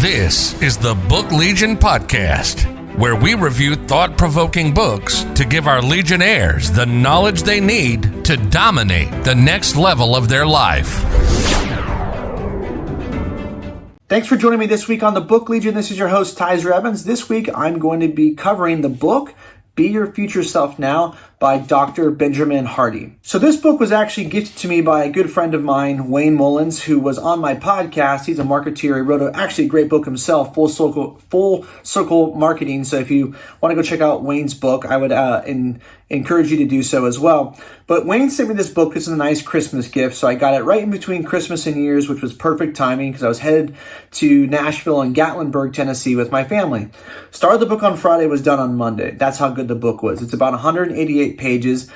This is the Book Legion Podcast, where we review thought-provoking books to give our Legionnaires the knowledge they need to dominate the next level of their life. Thanks for joining me this week on the Book Legion. This is your host, Tyzer Evans. This week, I'm going to be covering the book, Be Your Future Self Now, by Dr. Benjamin Hardy. So this book was actually gifted to me by a good friend of mine, Wayne Mullins, who was on my podcast. He's a marketeer. He wrote a great book himself, Full Circle Marketing. So if you want to go check out Wayne's book, I would encourage you to do so as well. But Wayne sent me this book. This is a nice Christmas gift. So I got it right in between Christmas and New Year's, which was perfect timing because I was headed to Nashville and Gatlinburg, Tennessee with my family. Started the book on Friday, was done on Monday. That's how good the book was. It's about 188 pages.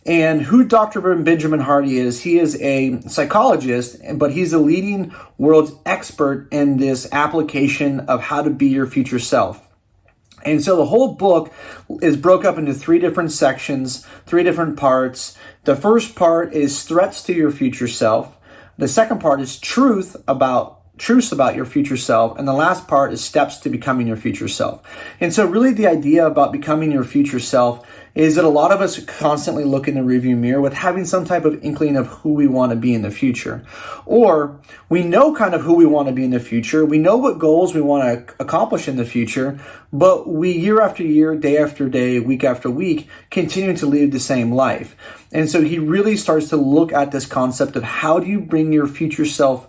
And who Dr. Benjamin Hardy is, he is a psychologist, but he's a leading world's expert in this application of how to be your future self. And so the whole book is broke up into three different sections, three different parts. The first part is threats to your future self. The second part is truths about your future self. And the last part is steps to becoming your future self. And so really the idea about becoming your future self is that a lot of us constantly look in the rearview mirror with having some type of inkling of who we want to be in the future. Or we know kind of who we want to be in the future. We know what goals we want to accomplish in the future, but we year after year, day after day, week after week, continue to live the same life. And so he really starts to look at this concept of how do you bring your future self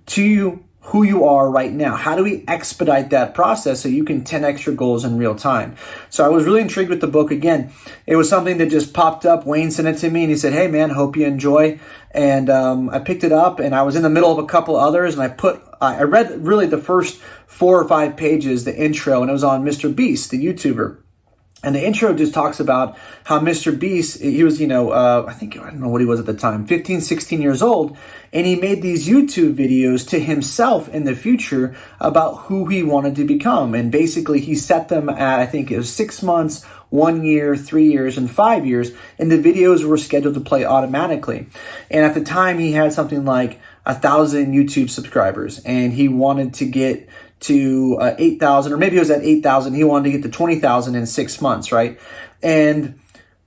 to who you are right now? How do we expedite that process so you can 10x your goals in real time? So I was really intrigued with the book. Again, it was something that just popped up. Wayne sent it to me and he said, "Hey man, hope you enjoy." And I picked it up and I was in the middle of a couple others and I read really the first 4 or 5 pages, the intro, and it was on Mr. Beast, the YouTuber. And the intro just talks about how Mr. Beast, he was, I don't know what he was at the time, 15, 16 years old. And he made these YouTube videos to himself in the future about who he wanted to become. And basically he set them at, I think it was 6 months, 1 year, 3 years, and 5 years. And the videos were scheduled to play automatically. And at the time he had something like 1,000 YouTube subscribers. And he wanted to get to 8,000, or maybe it was at 8,000. He wanted to get to 20,000 in 6 months, right? And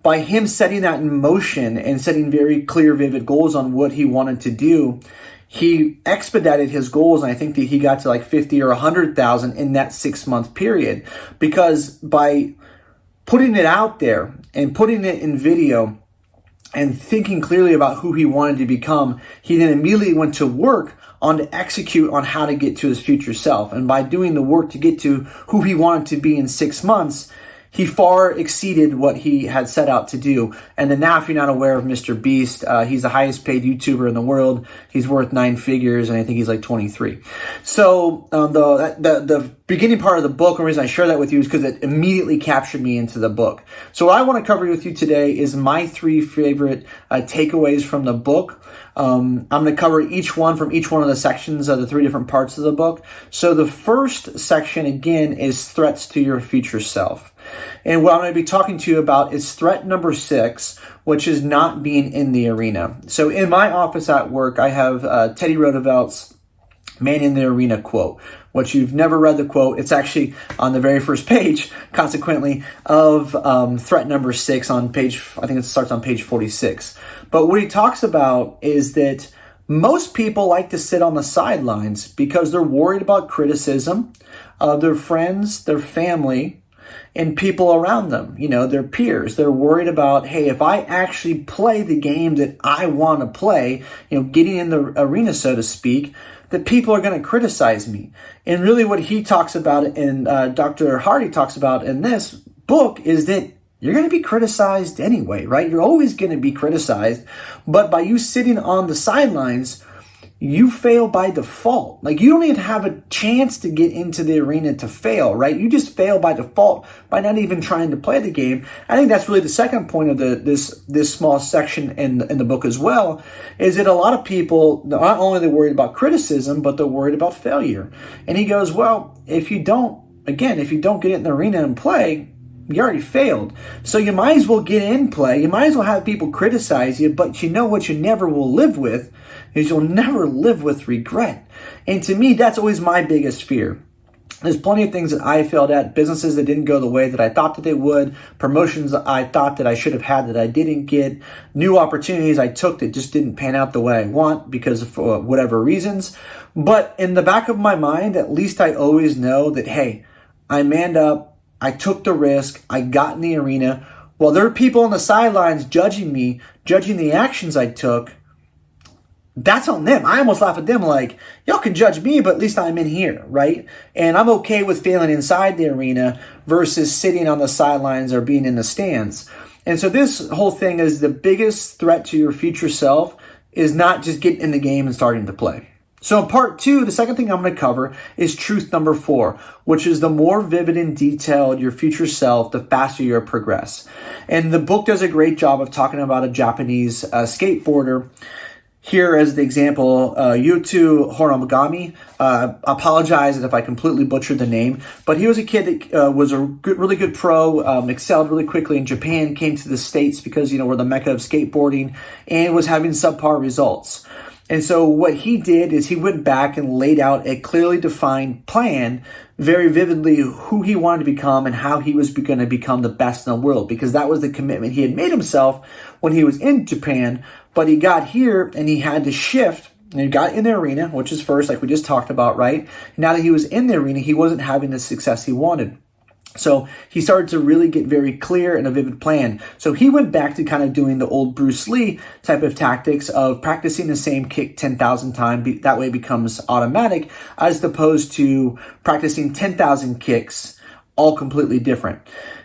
by him setting that in motion and setting very clear, vivid goals on what he wanted to do, he expedited his goals. And I think that he got to like 50 or 100,000 in that 6 month period, because by putting it out there and putting it in video and thinking clearly about who he wanted to become, he then immediately went to work on to execute on how to get to his future self. And by doing the work to get to who he wanted to be in 6 months, he far exceeded what he had set out to do. And then now, if you're not aware of Mr. Beast, he's the highest paid YouTuber in the world. He's worth 9 figures, and I think he's like 23. So the beginning part of the book, and the reason I share that with you is because it immediately captured me into the book. So what I want to cover with you today is my 3 favorite takeaways from the book. I'm going to cover each one from each one of the sections of the 3 different parts of the book. So the first section, again, is threats to your future self. And what I'm going to be talking to you about is threat number 6, which is not being in the arena. So in my office at work, I have Teddy Roosevelt's Man in the Arena quote, which you've never read the quote. It's actually on the very first page, consequently, of threat number 6 on page, I think it starts on page 46. But what he talks about is that most people like to sit on the sidelines because they're worried about criticism of their friends, their family, and people around them, their peers. They're worried about, hey, if I actually play the game that I want to play, getting in the arena, so to speak, that people are going to criticize me. And really what he talks about and Dr. Hardy talks about in this book is that you're going to be criticized anyway, right? You're always going to be criticized. But by you sitting on the sidelines, you fail by default. Like, you don't even have a chance to get into the arena to fail, right? You just fail by default by not even trying to play the game. I think that's really the second point of this small section in the book as well, is that a lot of people, not only they're worried about criticism, but they're worried about failure. And he goes, well, if you don't get in the arena and play, you already failed. So you might as well get in play. You might as well have people criticize you, but you know what you never will live with is you'll never live with regret. And to me, that's always my biggest fear. There's plenty of things that I failed at, businesses that didn't go the way that I thought that they would, promotions that I thought that I should have had that I didn't get, new opportunities I took that just didn't pan out the way I want because of whatever reasons. But in the back of my mind, at least I always know that, hey, I manned up, I took the risk, I got in the arena. While there are people on the sidelines judging me, judging the actions I took, that's on them. I almost laugh at them like, y'all can judge me, but at least I'm in here, right? And I'm okay with failing inside the arena versus sitting on the sidelines or being in the stands. And so this whole thing is the biggest threat to your future self is not just getting in the game and starting to play. So in part 2, the second thing I'm going to cover is truth number 4, which is the more vivid and detailed your future self, the faster you'll progress. And the book does a great job of talking about a Japanese skateboarder. Here as the example, Yuto Horigami. Apologize if I completely butchered the name, but he was a kid that was a really good pro, excelled really quickly in Japan, came to the States because, we're the mecca of skateboarding, and was having subpar results. And so what he did is he went back and laid out a clearly defined plan, very vividly who he wanted to become and how he was going to become the best in the world, because that was the commitment he had made himself when he was in Japan. But he got here and he had to shift, and he got in the arena, which is first, like we just talked about, right? Now that he was in the arena, he wasn't having the success he wanted. So he started to really get very clear and a vivid plan. So he went back to kind of doing the old Bruce Lee type of tactics of practicing the same kick 10,000 times. That way it becomes automatic, as opposed to practicing 10,000 kicks, all completely different.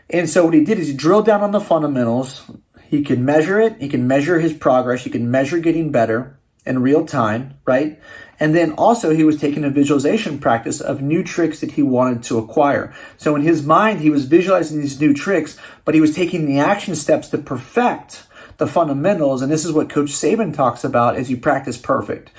And so what he did is he drilled down on the fundamentals. He can measure it. He can measure his progress. He can measure getting better in real time, right? And then also he was taking a visualization practice of new tricks that he wanted to acquire. So in his mind, he was visualizing these new tricks, but he was taking the action steps to perfect the fundamentals. And this is what Coach Saban talks about, is you practice perfect.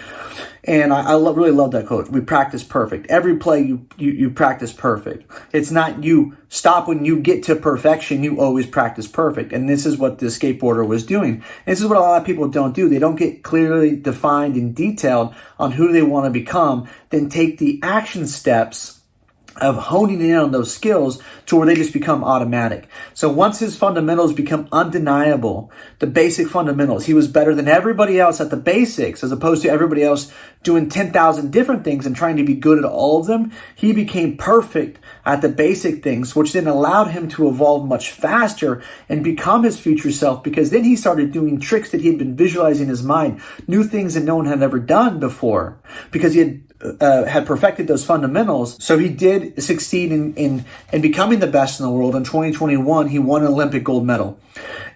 And I really love that quote. We practice perfect. Every play you practice perfect. It's not you stop when you get to perfection. You always practice perfect. And this is what the skateboarder was doing. And this is what a lot of people don't do. They don't get clearly defined and detailed on who they want to become, then take the action steps of honing in on those skills to where they just become automatic. So once his fundamentals become undeniable, the basic fundamentals, he was better than everybody else at the basics, as opposed to everybody else doing 10,000 different things and trying to be good at all of them. He became perfect at the basic things, which then allowed him to evolve much faster and become his future self, because then he started doing tricks that he had been visualizing in his mind, new things that no one had ever done before, because he had perfected those fundamentals. So he did succeed in becoming the best in the world. In 2021, he won an Olympic gold medal.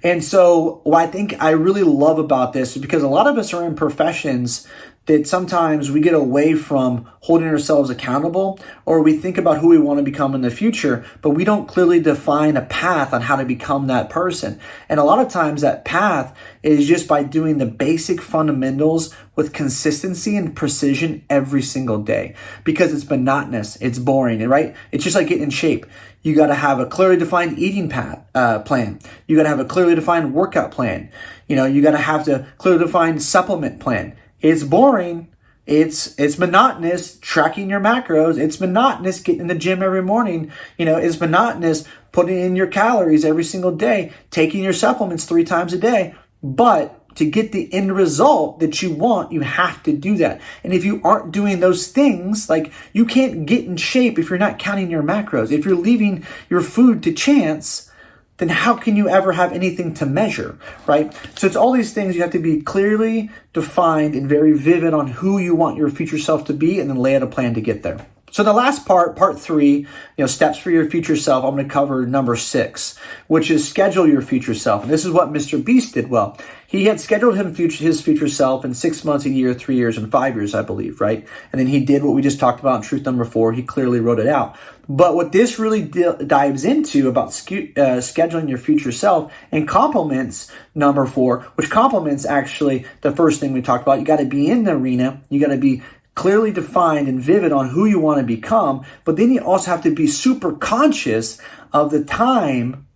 And so what I think I really love about this is because a lot of us are in professions that sometimes we get away from holding ourselves accountable, or we think about who we want to become in the future, but we don't clearly define a path on how to become that person. And a lot of times that path is just by doing the basic fundamentals with consistency and precision every single day, because it's monotonous, it's boring, right? It's just like getting in shape. You got to have a clearly defined eating plan. You got to have a clearly defined workout plan. You got to have the clearly defined supplement plan. It's boring. It's monotonous tracking your macros. It's monotonous getting in the gym every morning. It's monotonous putting in your calories every single day, taking your supplements 3 times a day. But to get the end result that you want, you have to do that. And if you aren't doing those things, like you can't get in shape if you're not counting your macros. If you're leaving your food to chance, then how can you ever have anything to measure, right? So it's all these things you have to be clearly defined and very vivid on who you want your future self to be, and then lay out a plan to get there. So the last part 3, steps for your future self, I'm going to cover number 6, which is schedule your future self. And this is what Mr. Beast did well. He had scheduled his future self in 6 months, a year, 3 years, and 5 years, I believe, right? And then he did what we just talked about in truth number 4. He clearly wrote it out. But what this really dives into about scheduling your future self and complements number 4, which complements actually the first thing we talked about. You got to be in the arena. You got to be clearly defined and vivid on who you want to become. But then you also have to be super conscious of the time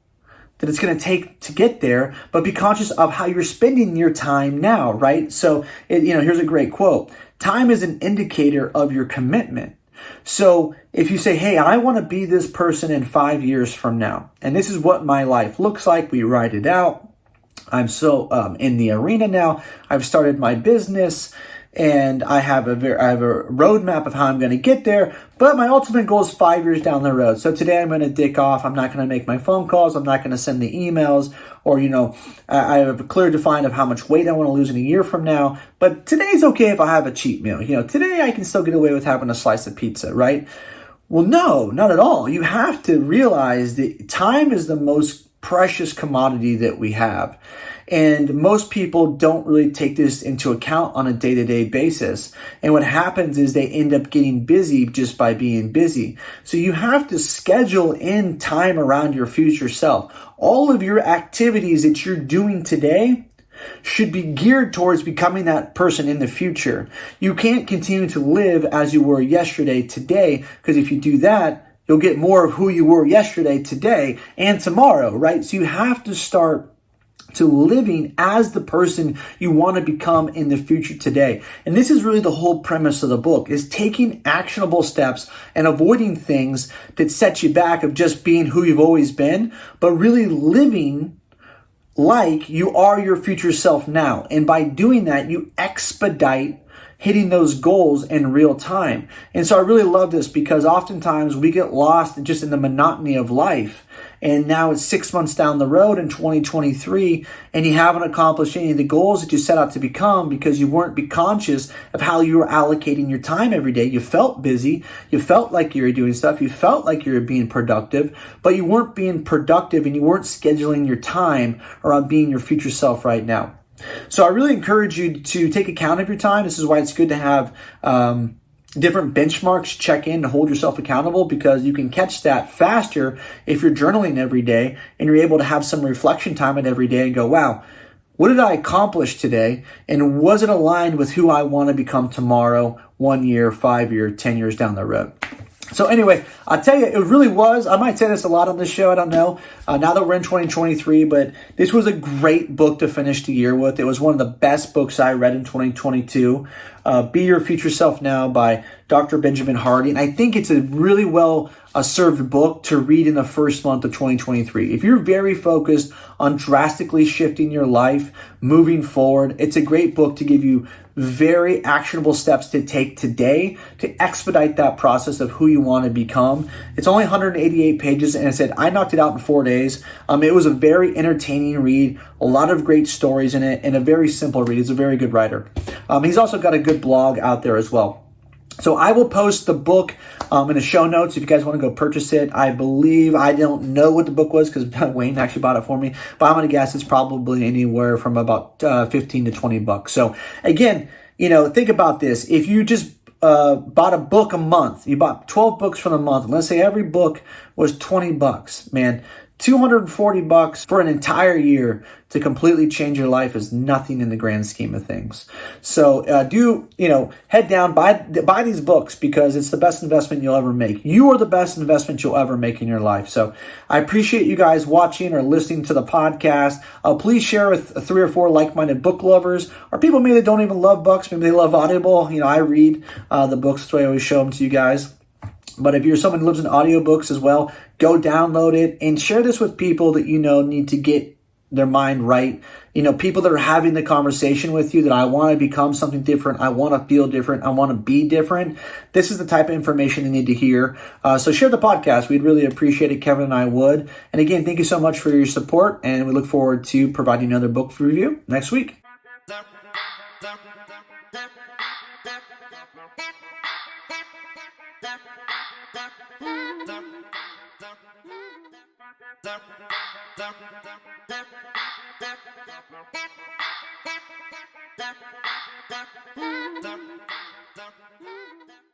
that it's going to take to get there, but be conscious of how you're spending your time now, right? So, here's a great quote. Time is an indicator of your commitment. So if you say, hey, I want to be this person in 5 years from now, and this is what my life looks like, we write it out. I'm so in the arena now. I've started my business, and I have a roadmap of how I'm going to get there. But my ultimate goal is 5 years down the road. So today I'm going to dick off. I'm not going to make my phone calls. I'm not going to send the emails. Or, I have a clear define of how much weight I want to lose in a year from now. But today's okay if I have a cheat meal. Today I can still get away with having a slice of pizza, right? Well, no, not at all. You have to realize that time is the most precious commodity that we have. And most people don't really take this into account on a day-to-day basis. And what happens is they end up getting busy just by being busy. So you have to schedule in time around your future self. All of your activities that you're doing today should be geared towards becoming that person in the future. You can't continue to live as you were yesterday today, because if you do that, you'll get more of who you were yesterday, today, and tomorrow, right? So you have to start to living as the person you want to become in the future today. And this is really the whole premise of the book, is taking actionable steps and avoiding things that set you back of just being who you've always been, but really living like you are your future self now. And by doing that, you expedite hitting those goals in real time. And so I really love this, because oftentimes we get lost just in the monotony of life. And now it's 6 months down the road in 2023, and you haven't accomplished any of the goals that you set out to become because you weren't conscious of how you were allocating your time every day. You felt busy. You felt like you were doing stuff. You felt like you were being productive, but you weren't being productive, and you weren't scheduling your time around being your future self right now. So I really encourage you to take account of your time. This is why it's good to have different benchmarks, check in to hold yourself accountable, because you can catch that faster if you're journaling every day and you're able to have some reflection time at every day and go, wow, what did I accomplish today? And was it aligned with who I want to become tomorrow, 1 year, 5 year, 10 years down the road? So anyway, I'll tell you, it really was. I might say this a lot on this show. I don't know. Now that we're in 2023, but this was a great book to finish the year with. It was one of the best books I read in 2022. Be Your Future Self Now by Dr. Benjamin Hardy. And I think it's a really well served book to read in the first month of 2023. If you're very focused on drastically shifting your life, moving forward, it's a great book to give you very actionable steps to take today to expedite that process of who you want to become. It's only 188 pages, and I said I knocked it out in 4 days. It was a very entertaining read, a lot of great stories in it, and a very simple read. He's a very good writer. He's also got a good blog out there as well. So I will post the book in the show notes if you guys want to go purchase it. I don't know what the book was because Wayne actually bought it for me, but I'm going to guess it's probably anywhere from about 15 to 20 bucks. So again, think about this. If you just bought a book a month, you bought 12 books for the month, and let's say every book was 20 bucks, man. $240 for an entire year to completely change your life is nothing in the grand scheme of things. So head down, buy these books, because it's the best investment you'll ever make. You are the best investment you'll ever make in your life. So I appreciate you guys watching or listening to the podcast. Please share with 3 or 4 like-minded book lovers, or people maybe that don't even love books. Maybe they love Audible. I read the books, that's why I always show them to you guys. But if you're someone who lives in audiobooks as well, go download it and share this with people that need to get their mind right. People that are having the conversation with you that I want to become something different. I want to feel different. I want to be different. This is the type of information they need to hear. So share the podcast. We'd really appreciate it. Kevin and I would. And again, thank you so much for your support. And we look forward to providing another book review next week.